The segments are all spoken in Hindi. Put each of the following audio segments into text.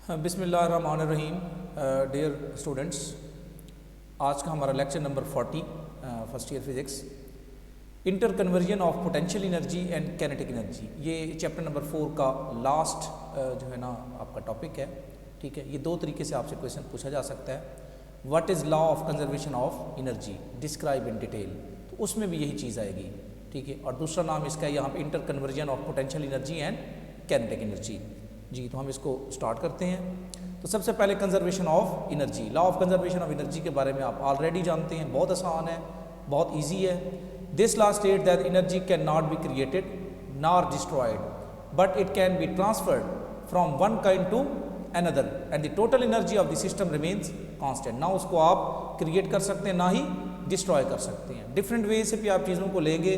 बिस्मिल्लाहिर्रहमानिर्रहीम। डियर स्टूडेंट्स, आज का हमारा lecture number 40 first year physics, inter conversion of potential energy and kinetic energy. ये चैप्टर नंबर 4 का लास्ट जो है ना आपका टॉपिक है। ठीक है, ये दो तरीके से आपसे क्वेश्चन पूछा जा सकता है। What is law of conservation of energy, describe in detail, तो उसमें भी यही चीज़ आएगी। ठीक है, और दूसरा नाम इसका है यहाँ पे inter conversion of potential energy and kinetic energy. जी, तो हम इसको स्टार्ट करते हैं। तो सबसे पहले conservation of energy, law of conservation of energy के बारे में आप ऑलरेडी जानते हैं, बहुत आसान है, बहुत इजी है। This law state that energy can not be created nor destroyed but it can be transferred from one kind to another and the total energy of the system remains constant. ना उसको आप क्रिएट कर सकते हैं ना ही डिस्ट्रॉय कर सकते हैं। डिफरेंट वे से भी आप चीज़ों को लेंगे।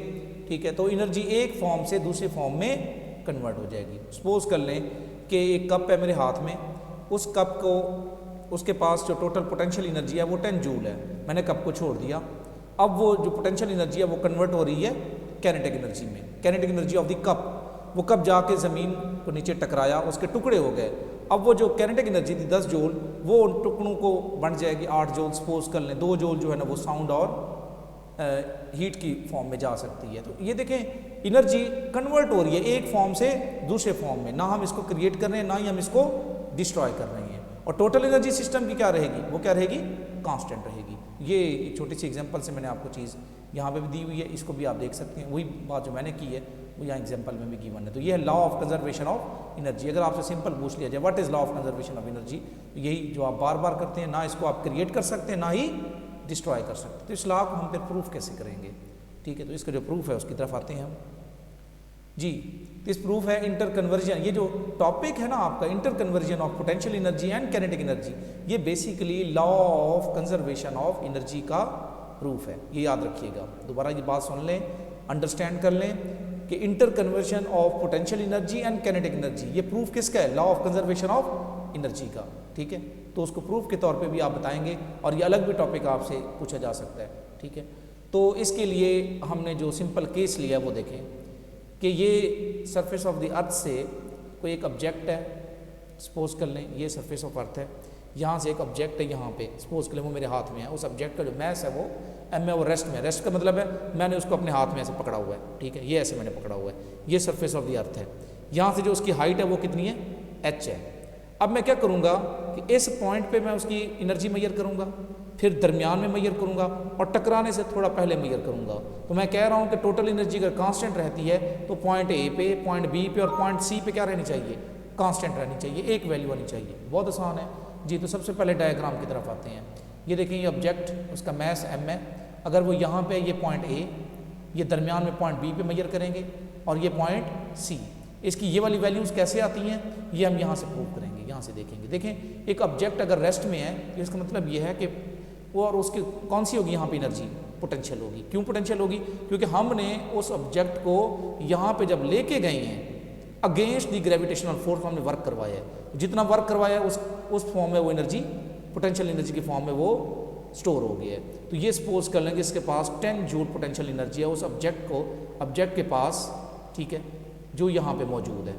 ठीक है, तो एनर्जी एक फॉर्म से दूसरे फॉर्म में कन्वर्ट हो जाएगी। सपोज कर लें कि एक कप है मेरे हाथ में, उस कप को, उसके पास जो टोटल पोटेंशियल एनर्जी है वो 10 जूल है। मैंने कप को छोड़ दिया, अब वो जो पोटेंशियल एनर्जी है वो कन्वर्ट हो रही है काइनेटिक एनर्जी में, kinetic energy of the cup. वो कप जाके ज़मीन को नीचे टकराया, उसके टुकड़े हो गए। अब वो जो काइनेटिक एनर्जी थी 10 जूल, वो उन टुकड़ों को बन जाएगी 8 जूल। सपोज कर लें 2 जूल जो है ना वो साउंड और हीट की फॉर्म में जा सकती है। तो ये देखें, एनर्जी कन्वर्ट हो रही है एक फॉर्म से दूसरे फॉर्म में। ना हम इसको क्रिएट कर रहे हैं ना ही हम इसको डिस्ट्रॉय कर रहे हैं। और टोटल एनर्जी सिस्टम की क्या रहेगी, वो क्या रहेगी, कांस्टेंट रहेगी। ये एक छोटी सी एग्जांपल से मैंने आपको चीज़ यहाँ पे भी दी हुई है, इसको भी आप देख सकते हैं। वही बात जो मैंने की है वो यहाँ एग्जांपल में भी गिवन है। तो ये है law of conservation of energy. अगर आपसे सिंपल पूछ लिया जाए what is law of conservation of energy, तो यही जो आप बार बार करते हैं, ना इसको आप क्रिएट कर सकते हैं ना ही डिस्ट्रॉय कर सकते। तो इस लॉ को हम फिर प्रूफ कैसे करेंगे। ठीक है, तो इसका जो प्रूफ है उसकी तरफ आते हैं हम। जी, दिस प्रूफ है इंटर कन्वर्जन। ये जो टॉपिक है ना आपका, inter conversion of potential energy and kinetic energy, ये basically law of conservation of energy का प्रूफ है। ये याद रखिएगा, दोबारा ये बात सुन लें, अंडरस्टैंड कर लें कि inter conversion of potential energy and kinetic energy, ये प्रूफ किसका है, law of conservation of energy का। ठीक है, तो उसको प्रूफ के तौर पे भी आप बताएंगे, और ये अलग भी टॉपिक आपसे पूछा जा सकता है। ठीक है, तो इसके लिए हमने जो सिंपल केस लिया वो देखें कि ये सरफेस ऑफ द अर्थ से कोई एक ऑब्जेक्ट है। सपोज कर लें ये सरफेस ऑफ अर्थ है, यहाँ से एक ऑब्जेक्ट है, यहाँ पे सपोज कर लें वो मेरे हाथ में है। उस ऑब्जेक्ट का जो मैस है वो एम है, वो रेस्ट में। रेस्ट का मतलब है मैंने उसको अपने हाथ में ऐसे पकड़ा हुआ है। ठीक है, ये ऐसे मैंने पकड़ा हुआ है, ये सरफेस ऑफ द अर्थ है। यहाँ से जो उसकी हाइट है वो कितनी है, h है। अब मैं क्या करूँगा कि इस पॉइंट पे मैं उसकी एनर्जी मेजर करूँगा, फिर दरमियान में मेजर करूँगा और टकराने से थोड़ा पहले मेजर करूँगा। तो मैं कह रहा हूँ कि टोटल एनर्जी अगर कांस्टेंट रहती है तो पॉइंट ए पे, पॉइंट बी पे और पॉइंट सी पे क्या रहनी चाहिए, कांस्टेंट रहनी चाहिए, एक वैल्यू आनी चाहिए। बहुत आसान है जी। तो सबसे पहले डायग्राम की तरफ आते हैं। ये देखें, ये ऑब्जेक्ट, उसका मैस m है। अगर वो यहाँ पे, ये पॉइंट ए, ये दरमियान में पॉइंट बी पे मेजर करेंगे और ये पॉइंट सी, इसकी ये वाली वैल्यूज़ कैसे आती हैं ये हम यहाँ से प्रूव करेंगे। यहाँ से देखेंगे, देखें एक ऑब्जेक्ट अगर रेस्ट में है तो इसका मतलब ये है कि वो, और उसकी कौन सी होगी यहाँ पे एनर्जी, पोटेंशियल होगी। क्यों पोटेंशियल होगी, क्योंकि हमने उस ऑब्जेक्ट को यहाँ पे जब लेके गए हैं अगेंस्ट द ग्रेविटेशनल फोर्स हमने वर्क करवाया है। जितना वर्क करवाया है उस फॉर्म में वो एनर्जी, पोटेंशियल एनर्जी की फॉर्म में वो स्टोर हो गया है। तो ये सपोज कर लेंगे इसके पास 10 जूल पोटेंशियल एनर्जी है उस ऑब्जेक्ट के पास। ठीक है, जो यहाँ पे मौजूद है।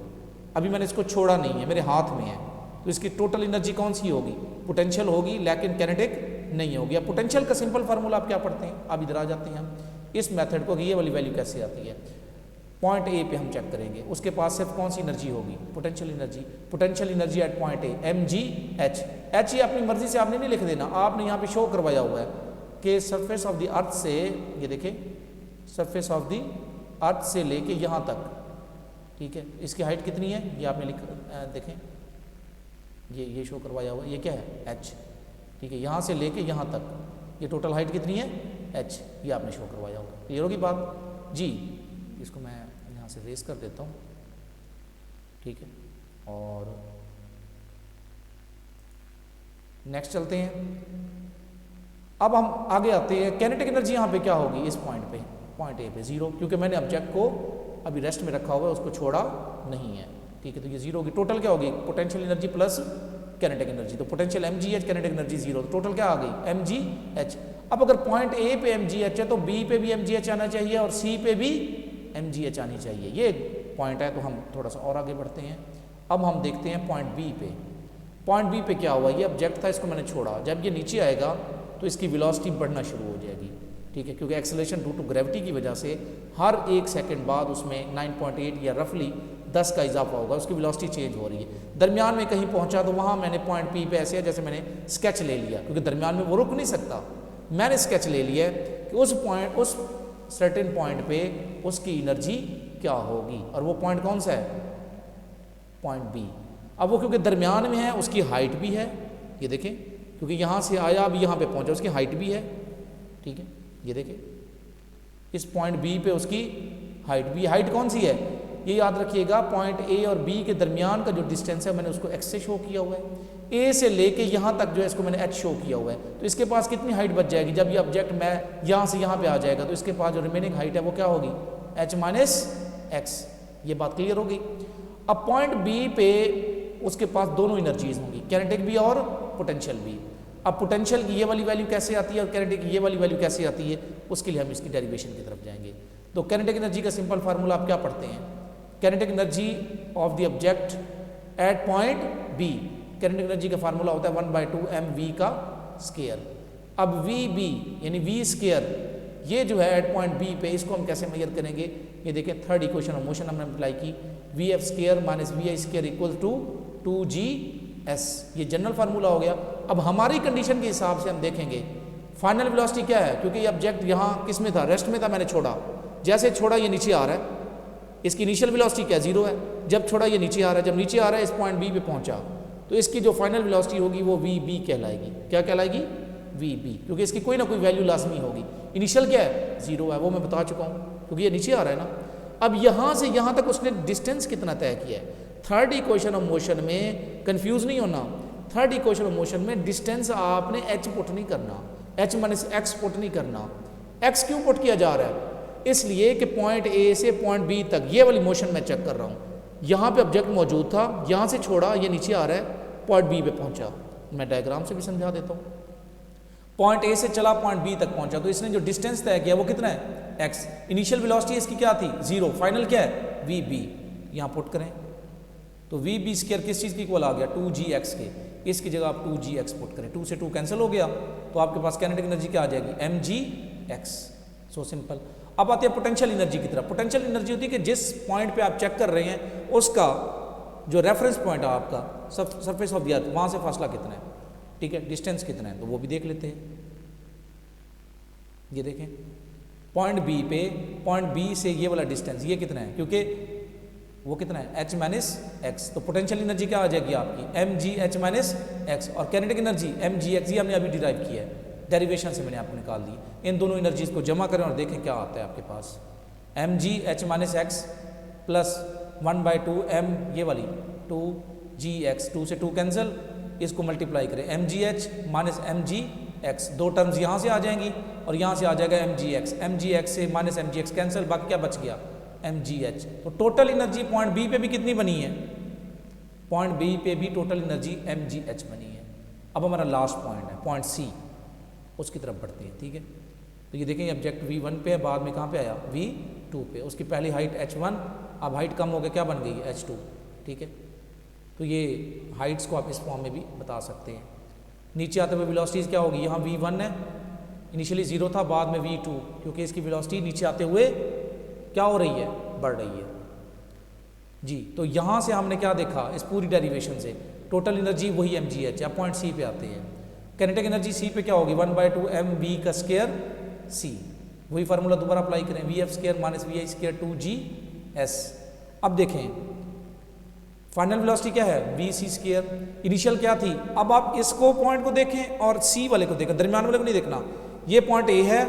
अभी मैंने इसको छोड़ा नहीं है, मेरे हाथ में है, तो इसकी टोटल एनर्जी कौन सी होगी, पोटेंशियल होगी, लेकिन काइनेटिक नहीं होगी। अब पोटेंशियल का सिंपल फार्मूला आप क्या पढ़ते हैं, अब इधर आ जाते हैं हम इस मेथड को, ये वाली वैल्यू कैसे आती है। पॉइंट ए पे हम चेक करेंगे, उसके पास सिर्फ कौन सी एनर्जी होगी, potential energy. Potential energy at point A mgh। h ये अपनी मर्जी से आपने नहीं लिख देना, आपने यहाँ पे शो करवाया हुआ है कि सरफेस ऑफ द अर्थ से, ये देखें सरफेस ऑफ द अर्थ से लेके यहाँ तक, ठीक है, इसकी हाइट कितनी है ये आपने देखें, ये शो करवाया हुआ है, ये क्या है h। ठीक है, यहाँ से लेके यहाँ तक ये टोटल हाइट कितनी है h, ये आपने शो करवाया हुआ। क्लियर होगी बात जी। इसको मैं यहाँ से रेस कर देता हूँ। ठीक है, और नेक्स्ट चलते हैं। अब हम आगे आते हैं, काइनेटिक एनर्जी यहाँ पे क्या होगी इस पॉइंट पे, पॉइंट ए पे 0, क्योंकि मैंने ऑब्जेक्ट को अभी रेस्ट में रखा हुआ है, उसको छोड़ा नहीं है। ठीक है, तो ये 0 होगी। टोटल क्या होगी, potential energy plus kinetic energy. तो पोटेंशियल mgh, काइनेटिक एनर्जी 0, तो टोटल क्या आ गई mgh। अब अगर पॉइंट ए पे mgh है तो बी पे भी mgh आना चाहिए और सी पे भी mgh आनी चाहिए। ये पॉइंट है, तो हम थोड़ा सा और आगे बढ़ते हैं। अब हम देखते हैं पॉइंट बी पे। पॉइंट बी पे क्या हुआ, ये ऑब्जेक्ट था, इसको मैंने छोड़ा, जब ये नीचे आएगा तो इसकी वेलोसिटी बढ़ना शुरू हो जाएगी, ठीक है, क्योंकि एक्सेलरेशन ड्यू टू ग्रेविटी की वजह से हर 1 सेकंड बाद उसमें 9.8 या रफली 10 का इजाफा होगा, उसकी वेलोसिटी चेंज हो रही है। दरमियान में कहीं पहुंचा तो वहाँ मैंने पॉइंट पी पे ऐसे है जैसे मैंने स्केच ले लिया, क्योंकि दरमियान में वो रुक नहीं सकता, मैंने स्केच ले लिया कि उस सर्टेन पॉइंट पे उसकी एनर्जी क्या होगी, और वो पॉइंट कौन सा है, पॉइंट बी। अब वो क्योंकि दरमियान में है उसकी हाइट भी है, ये देखें, क्योंकि यहाँ से आया अब यहाँ पे पहुँचा, उसकी हाइट भी है, ठीक है, ये देखें, इस पॉइंट बी पे उसकी हाइट भी, हाइट कौन सी है, ये याद रखिएगा, पॉइंट ए और बी के दरमियान का जो डिस्टेंस है मैंने उसको एक्स से शो किया हुआ है, ए से लेके यहाँ तक जो है इसको मैंने एच शो किया हुआ है, तो इसके पास कितनी हाइट बच जाएगी, जब ये ऑब्जेक्ट मैं यहाँ से यहाँ पे आ जाएगा तो इसके पास जो रिमेनिंग हाइट है वो क्या होगी, एच माइनस एक्स। ये बात क्लियर होगी। अब पॉइंट बी पे उसके पास दोनों एनर्जीज होंगी, कैनेटिक भी और पोटेंशियल भी। अब पोटेंशियल की ये वाली वैल्यू कैसे आती है और कैनेटिक की ये वाली वैल्यू कैसे आती है, उसके लिए हम इसकी डेरिवेशन की तरफ जाएंगे। तो कैनेटिक एनर्जी का सिंपल फार्मूला आप क्या पढ़ते हैं, kinetic energy of the object at point b, kinetic energy का फार्मूला होता है 1/2 mv का स्क्वायर। अब वी बी यानी वी स्क्वायर ये जो है एट पॉइंट बी पे, इसको हम कैसे मेजर करेंगे, ये देखें थर्ड इक्वेशन ऑफ मोशन हमने अप्लाई की, v f square minus v i square equal to 2gS, ये जनरल फार्मूला हो गया। अब हमारी कंडीशन के हिसाब से हम देखेंगे फाइनल वेलोसिटी क्या है, क्योंकि ये ऑब्जेक्ट यहाँ किस में था, रेस्ट में था, मैंने छोड़ा, जैसे छोड़ा ये नीचे आ रहा है, इसकी इनिशियल वेलोसिटी क्या 0 है, जब छोड़ा ये नीचे आ रहा है, जब नीचे आ रहा है इस पॉइंट बी पे पहुंचा तो इसकी जो फाइनल वेलोसिटी होगी वो वी बी कहलाएगी। क्या कहलाएगी, वी बी, क्योंकि इसकी कोई ना कोई वैल्यू लाजमी होगी। इनिशियल क्या है 0 है, वो मैं बता चुका हूँ क्योंकि ये नीचे आ रहा है ना। अब यहाँ से यहाँ तक उसने डिस्टेंस कितना तय किया है, थर्ड इक्वेशन ऑफ मोशन में कंफ्यूज नहीं होना, थर्ड इक्वेशन ऑफ मोशन में डिस्टेंस आपने एच पुट नहीं करना, एच माइनस एक्स पुट नहीं करना। एक्स क्यों पुट किया जा रहा है, इसलिए कि पॉइंट ए से पॉइंट बी तक ये वाली मोशन मैं चेक कर रहा हूँ, यहाँ पे ऑब्जेक्ट मौजूद था, यहाँ से छोड़ा ये नीचे आ रहा है, पॉइंट बी पे पहुँचा, मैं डायग्राम से भी समझा देता हूँ। पॉइंट ए से चला पॉइंट बी तक पहुँचा, तो इसने जो डिस्टेंस तय किया वो कितना है एक्स, इनिशियल वेलोसिटी इसकी क्या थी 0, फाइनल क्या है वी बी, यहाँ पुट करें तो वी बी स्क्वायर किस चीज़ की इक्वल आ गया 2gx के, इसकी जगह आप 2gx पुट करें, 2 से 2 कैंसिल हो गया, तो आपके पास काइनेटिक एनर्जी क्या आ जाएगी mgx, सो सिंपल। अब आते हैं पोटेंशियल एनर्जी की तरफ। पोटेंशियल एनर्जी होती है कि जिस पॉइंट पे आप चेक कर रहे हैं उसका जो रेफरेंस पॉइंट है आपका सरफेस ऑफ द अर्थ, वहाँ से फासला कितना है, ठीक है, डिस्टेंस कितना है, तो वो भी देख लेते हैं। ये देखें पॉइंट बी पे, पॉइंट बी से ये वाला डिस्टेंस ये कितना है, क्योंकि वो कितना है h माइनस एक्स, तो पोटेंशियल एनर्जी क्या आ जाएगी आपकी mgh माइनस एक्स, और काइनेटिक एनर्जी mgx, ये हमने अभी डिराइव किया है, डेरिवेशन से मैंने आपको निकाल दी। इन दोनों एनर्जीज को जमा करें और देखें क्या आता है आपके पास, mgh minus x plus 1/2 m ये वाली 2gx, 2 से 2 कैंसिल, इसको मल्टीप्लाई करें mgh माइनस mgx, दो टर्म्स यहाँ से आ जाएंगी और यहाँ से आ जाएगा mgx से माइनस mgx कैंसिल, बाकी क्या बच गया mgh। तो टोटल एनर्जी पॉइंट बी पे भी कितनी बनी है, पॉइंट बी पे भी टोटल एनर्जी mgh बनी है। अब हमारा लास्ट पॉइंट है पॉइंट सी, उसकी तरफ बढ़ते हैं, ठीक है। तो ये देखें ऑब्जेक्ट v1 पे है, बाद में कहाँ पे आया v2 पे, उसकी पहली हाइट h1, अब हाइट कम हो गया, क्या बन गई है h2, ठीक है। तो ये हाइट्स को आप इस फॉर्म में भी बता सकते हैं। नीचे आते हुए वेलोसिटीज़ क्या होगी, यहाँ v1 है, इनिशियली 0 था, बाद में v2, क्योंकि इसकी वेलोसिटी नीचे आते हुए क्या हो रही है, बढ़ रही है जी। तो यहाँ से हमने क्या देखा इस पूरी डेरिवेशन से, टोटल एनर्जी वही mgh। अब पॉइंट सी पे आते हैं, काइनेटिक एनर्जी सी पे क्या होगी 1/2 mv का स्क्वायर सी, वही फार्मूला दोबारा अप्लाई करें, v f square minus v i square 2gS। अब देखें फाइनल वेलोसिटी क्या है वी सी स्क्वायर, इनिशियल क्या थी। अब आप इसको पॉइंट को देखें और सी वाले को देखें, दरमियान वाले को नहीं देखना। ये पॉइंट ए है,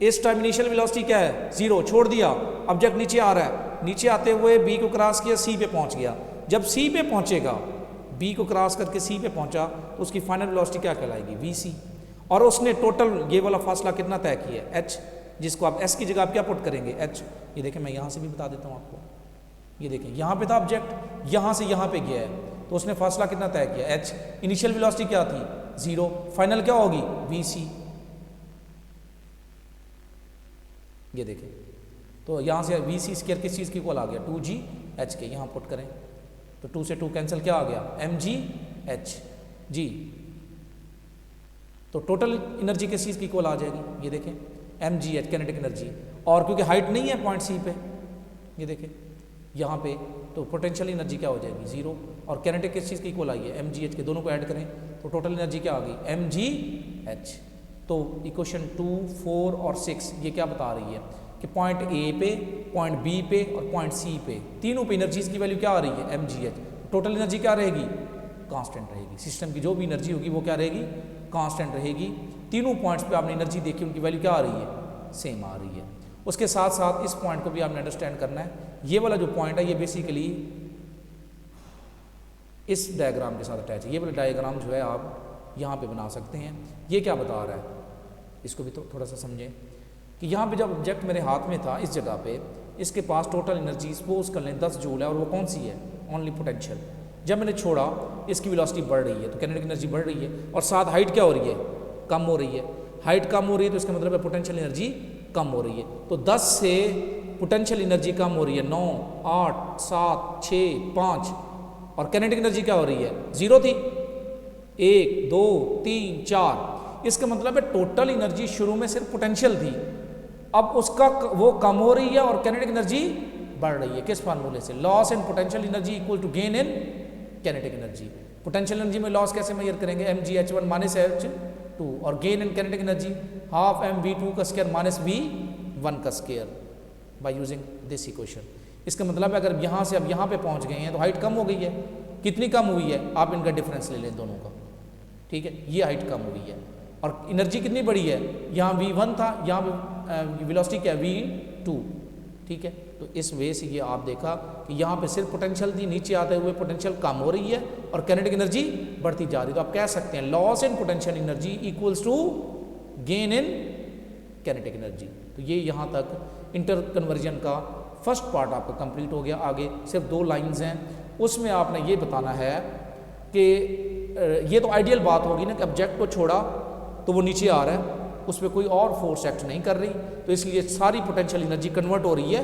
इस टाइम इनिशियल वेलोसिटी क्या है 0, छोड़ दिया, ऑब्जेक्ट नीचे आ रहा है, नीचे आते हुए बी को क्रॉस किया, सी पे पहुंच गया। जब सी पे पहुंचेगा, बी को क्रॉस करके सी पे पहुंचा, तो उसकी फाइनल वेलोसिटी क्या कहलाएगी वी सी, और उसने टोटल ये वाला फासला कितना तय किया है h, जिसको आप s की जगह आप क्या पुट करेंगे h। ये देखें मैं यहाँ से भी बता देता हूँ आपको, ये देखें यहाँ पे था ऑब्जेक्ट, यहाँ से यहाँ पे गया है, तो उसने फासला कितना तय किया h। इनिशियल वेलोसिटी क्या थी 0, फाइनल क्या होगी वी सी। ये देखें तो यहाँ से वी सी स्क्वायर किस चीज़ की इक्वल आ गया 2gh के, यहाँ पुट करें तो 2 से 2 कैंसिल, क्या आ गया एच जी। तो टोटल एनर्जी किस चीज़ की इक्वल आ जाएगी, ये देखें m g h kinetic energy, और क्योंकि हाइट नहीं है पॉइंट सी पे, ये देखें यहाँ पे, तो पोटेंशियल एनर्जी क्या हो जाएगी 0, और कैनेटिक किस चीज़ की इक्वल आई है एम जी एच के, दोनों को ऐड करें तो टोटल एनर्जी क्या आ गई एम जी एच। तो इक्वेशन 2, 4 और 6 ये क्या बता रही है कि पॉइंट ए पे, पॉइंट बी पे और पॉइंट सी पे, तीनों पे एनर्जीज की वैल्यू क्या आ रही है m g h. Total energy क्या रहेगी, कांस्टेंट रहेगी, सिस्टम की जो भी एनर्जी होगी वो क्या रहेगी, कांस्टेंट रहेगी। तीनों पॉइंट्स पे आपने एनर्जी देखी, उनकी वैल्यू क्या आ रही है, सेम आ रही है। उसके साथ साथ इस पॉइंट को भी आपने अंडरस्टैंड करना है, ये वाला जो पॉइंट है ये बेसिकली इस डायग्राम के साथ अटैच है। ये वाला डायग्राम जो है आप यहाँ पे बना सकते हैं। ये क्या बता रहा है, इसको भी तो थोड़ा सा समझें कि यहाँ पे जब ऑब्जेक्ट मेरे हाथ में था, इस जगह पे इसके पास टोटल एनर्जी सपोज कर लें 10 जूल है, और वो कौन सी है, ओनली पोटेंशियल। जब मैंने छोड़ा इसकी वेलोसिटी बढ़ रही है, तो कैनेटिक एनर्जी बढ़ रही है, और साथ हाइट क्या हो रही है, कम हो रही है। हाइट कम हो रही है तो इसका मतलब है पोटेंशियल एनर्जी कम हो रही है। तो 10 से पोटेंशियल एनर्जी कम हो रही है 9, 8, 7, 6, 5, और कैनेटिक एनर्जी क्या हो रही है 0 थी, 1, 2, 3, 4। इसका मतलब है टोटल एनर्जी शुरू में सिर्फ पोटेंशियल थी, अब उसका वो कम हो रही है और कैनेटिक एनर्जी बढ़ रही है। किस फार्मूले से, loss in potential energy equal to gain in kinetic energy. Potential energy में लॉस कैसे मेजर करेंगे, m g h one minus h two, और gain in kinetic energy half m v two का स्क्वायर माइनस वी वन का square by using this equation. इसका मतलब है अगर यहाँ से अब यहाँ पे पहुँच गए हैं तो हाइट कम हो गई है, कितनी कम हुई है, आप इनका डिफरेंस ले लें दोनों का, ठीक है, ये हाइट कम हुई है, और एनर्जी कितनी बड़ी है, यहाँ v1 था, यहाँ पे वेलोसिटी क्या है v2, ठीक है। तो इस वे से ये आप देखा कि यहाँ पे सिर्फ पोटेंशियल थी, नीचे आते हुए पोटेंशियल कम हो रही है और कैनेटिक एनर्जी बढ़ती जा रही है। तो आप कह सकते हैं loss in potential energy equals to gain in kinetic energy. तो ये यहाँ तक इंटर कन्वर्जन का फर्स्ट पार्ट आपका कंप्लीट हो गया। आगे सिर्फ 2 लाइंस हैं, उसमें आपने ये बताना है कि ये तो आइडियल बात होगी ना कि ऑब्जेक्ट को छोड़ा तो वो नीचे आ रहा है, उस पर कोई और फोर्स एक्ट नहीं कर रही, तो इसलिए सारी पोटेंशियल एनर्जी कन्वर्ट हो रही है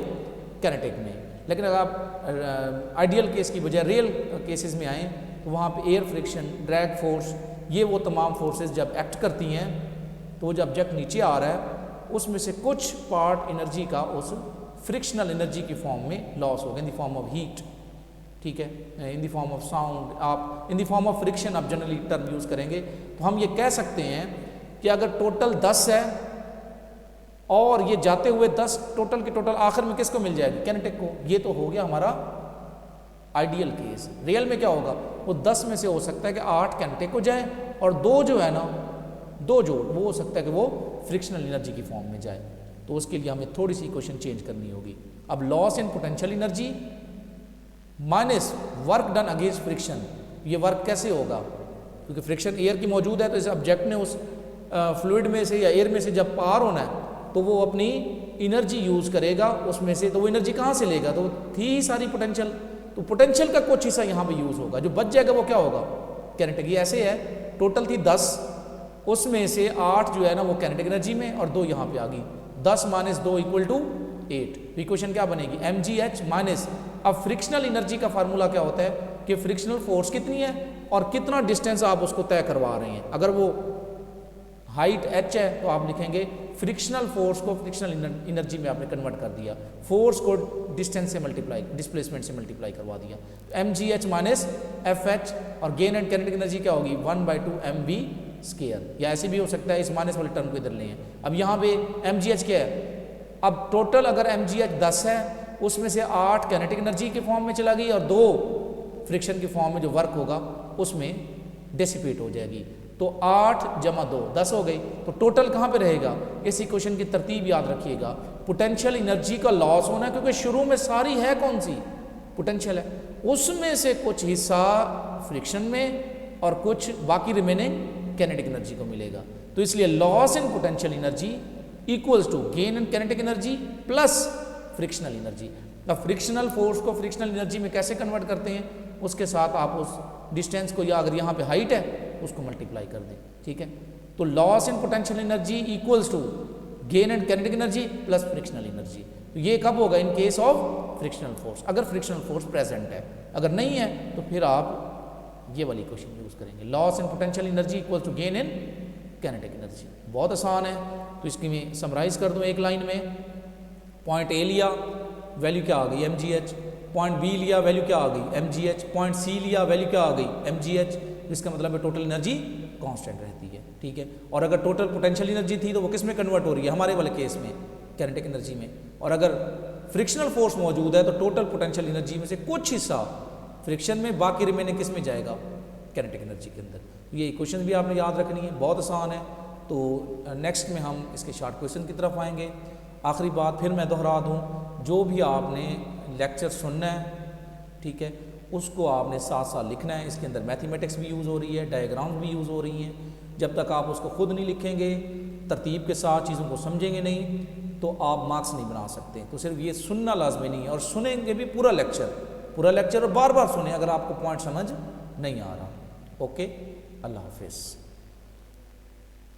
कैनेटिक में। लेकिन अगर आप आइडियल केस की बजाय रियल केसेस में आएँ तो वहाँ पे एयर फ्रिक्शन, ड्रैग फोर्स, ये वो तमाम फोर्सेस जब एक्ट करती हैं तो वो जब ऑब्जेक्ट नीचे आ रहा है उसमें से कुछ पार्ट एनर्जी का उस फ्रिक्शनल एनर्जी की फॉर्म में लॉस होगा, in the form of heat, ठीक है, in the form of sound, आप in the form of friction आप जनरली टर्म यूज़ करेंगे। तो हम ये कह सकते हैं कि अगर टोटल 10 है और ये जाते हुए 10 टोटल के टोटल आखिर में किसको मिल जाएगी, कैनेटिक को, ये तो हो गया हमारा आइडियल केस। रियल में क्या होगा, वो 10 में से हो सकता है कि 8 कैनेटिक को जाए और 2 जो है ना, 2 जो वो हो सकता है कि वो फ्रिक्शनल एनर्जी की फॉर्म में जाए। तो उसके लिए हमें थोड़ी सी इक्वेशन चेंज करनी होगी। अब loss in potential energy minus work done against friction, ये वर्क कैसे होगा, क्योंकि फ्रिक्शन एयर की मौजूद है, तो इस ऑब्जेक्ट ने उस फ्लूइड में से या एयर में से जब पार होना है तो वो अपनी एनर्जी यूज़ करेगा उसमें से, तो वो एनर्जी कहाँ से लेगा, तो थी ही सारी पोटेंशियल, तो पोटेंशियल का कुछ हिस्सा यहाँ पे यूज़ होगा, जो बच जाएगा वो क्या होगा, कैनेटिक। ये ऐसे है, टोटल थी 10, उसमें से 8 जो है ना वो कैनेटिक एनर्जी में और 2 यहाँ पे आ गई, 10 माइनस 2 इक्वल टू 8। इक्वेशन क्या बनेगी, एम जी एच माइनस, अब फ्रिक्शनल एनर्जी का फार्मूला क्या होता है कि फ्रिक्शनल फोर्स कितनी है और कितना डिस्टेंस आप उसको तय करवा रहे हैं। अगर वो हाइट h है तो आप लिखेंगे फ्रिक्शनल फोर्स को फ्रिक्शनल एनर्जी में आपने कन्वर्ट कर दिया, फोर्स को डिस्टेंस से मल्टीप्लाई, डिस्प्लेसमेंट से मल्टीप्लाई करवा दिया। M g h minus f h, और गेन एंड कैनेटिक एनर्जी क्या होगी 1/2 एम वी स्क्वायर, या ऐसे भी हो सकता है, इस माइनस वाले टर्म को इधर ले। अब यहाँ पे एम जी एच क्या है, अब टोटल अगर एम जी एच 10 है उसमें से 8 कैनेटिक एनर्जी के फॉर्म में चला गई और 2 फ्रिक्शन के फॉर्म में जो वर्क होगा उसमें डिसिपेट हो जाएगी। तो 8 जमा 2 10 हो गई, तो टोटल कहाँ पे रहेगा, इस इक्वेशन की तरतीब याद रखिएगा, पोटेंशियल एनर्जी का लॉस होना है क्योंकि शुरू में सारी है कौन सी, पोटेंशियल है, उसमें से कुछ हिस्सा फ्रिक्शन में और कुछ बाकी रिमेनिंग कैनेटिक एनर्जी को मिलेगा। तो इसलिए loss in potential energy equals to gain in kinetic energy plus frictional energy. अब फ्रिक्शनल फोर्स को फ्रिक्शनल एनर्जी में कैसे कन्वर्ट करते हैं, उसके साथ आप उस डिस्टेंस को, या अगर यहाँ पे हाइट है उसको मल्टीप्लाई कर दें, ठीक है। तो loss in potential energy equals to gain and kinetic energy plus frictional energy. तो ये कब होगा, in case of frictional force, अगर फ्रिक्शनल फोर्स प्रेजेंट है। अगर नहीं है तो फिर आप ये वाली क्वेश्चन यूज़ करेंगे। Loss in potential energy equal to gain in kinetic energy. बहुत आसान है, तो इसकी मैं समराइज़ कर दूँ एक लाइन में। पॉइंट ए लिया, वैल्यू क्या आ गई mgh, पॉइंट बी लिया, वैल्यू क्या आ गई mgh, पॉइंट सी लिया, वैल्यू क्या आ गई mgh। इसका मतलब है टोटल एनर्जी कांस्टेंट रहती है, ठीक है। और अगर टोटल पोटेंशियल एनर्जी थी तो वो किस में कन्वर्ट हो रही है, हमारे वाले केस में काइनेटिक एनर्जी में। और अगर फ्रिक्शनल फोर्स मौजूद है तो टोटल पोटेंशियल एनर्जी में से कुछ हिस्सा फ्रिक्शन में, बाकी रिमेनिंग किस में जाएगा, काइनेटिक एनर्जी के अंदर। ये क्वेश्चन भी आपने याद रखनी है, बहुत आसान है। तो नेक्स्ट में हम इसके शॉर्ट क्वेश्चन की तरफ आएंगे। आखिरी बात फिर मैं दोहरा दूँ, जो भी आपने लेक्चर सुनना है, ठीक है, उसको आपने साथ साथ लिखना है। इसके अंदर मैथमेटिक्स भी यूज़ हो रही है, डायग्राम्स भी यूज़ हो रही हैं। जब तक आप उसको खुद नहीं लिखेंगे, तरतीब के साथ चीज़ों को समझेंगे नहीं, तो आप मार्क्स नहीं बना सकते। तो सिर्फ ये सुनना लाजमी नहीं है, और सुनेंगे भी पूरा लेक्चर और बार बार सुने अगर आपको पॉइंट समझ नहीं आ रहा। ओके, अल्लाह हाफिज़।